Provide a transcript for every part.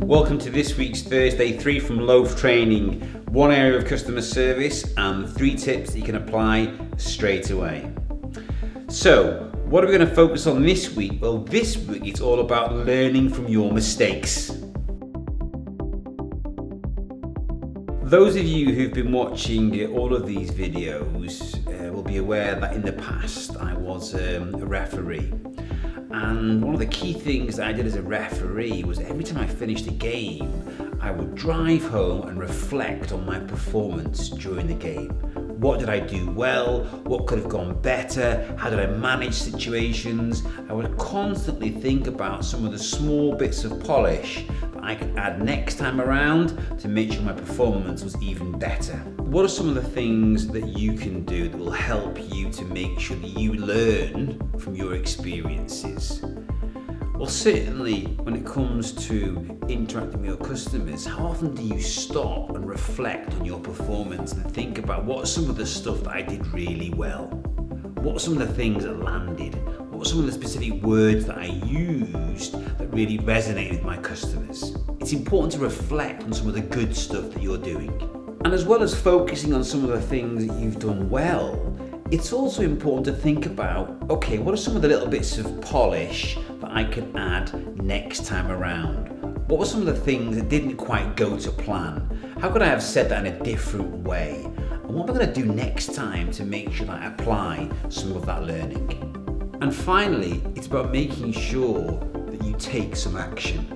Welcome to this week's Thursday 3 from Loaf training. One area of customer service and 3 tips that you can apply straight away. So, what are we going to focus on this week? Well, this week it's all about learning from your mistakes. Those of you who've been watching all of these videos will be aware that in the past I was a referee. And one of the key things that I did as a referee was every time I finished a game, I would drive home and reflect on my performance during the game. What did I do well? What could have gone better? How did I manage situations? I would constantly think about some of the small bits of polish that I could add next time around to make sure my performance was even better. What are some of the things that you can do that will help you to make sure that you learn from your experiences? Well, certainly when it comes to interacting with your customers, how often do you stop and reflect on your performance and think about what's some of the stuff that I did really well? What are some of the things that landed? What were some of the specific words that I used that really resonated with my customers? It's important to reflect on some of the good stuff that you're doing. And as well as focusing on some of the things that you've done well, it's also important to think about, okay, what are some of the little bits of polish that I can add next time around? What were some of the things that didn't quite go to plan? How could I have said that in a different way? And what am I going to do next time to make sure that I apply some of that learning? And finally, it's about making sure that you take some action.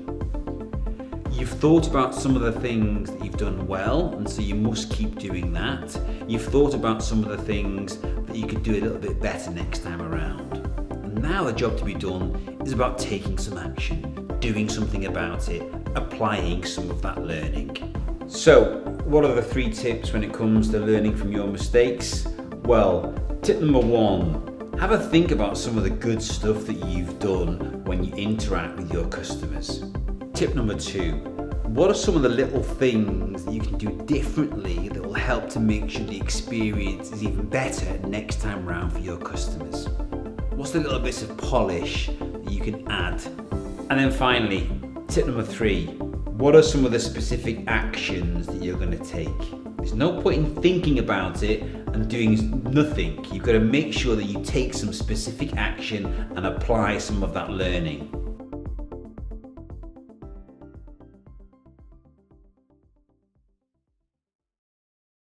You've thought about some of the things that you've done well, and so you must keep doing that. You've thought about some of the things that you could do a little bit better next time around. And now the job to be done is about taking some action, doing something about it, applying some of that learning. So, what are the 3 tips when it comes to learning from your mistakes? Well, tip number 1, have a think about some of the good stuff that you've done when you interact with your customers. Tip number 2, what are some of the little things that you can do differently that will help to make sure the experience is even better next time round for your customers? What's the little bits of polish that you can add? And then finally, tip number 3, what are some of the specific actions that you're going to take? There's no point in thinking about it and doing nothing. You've got to make sure that you take some specific action and apply some of that learning.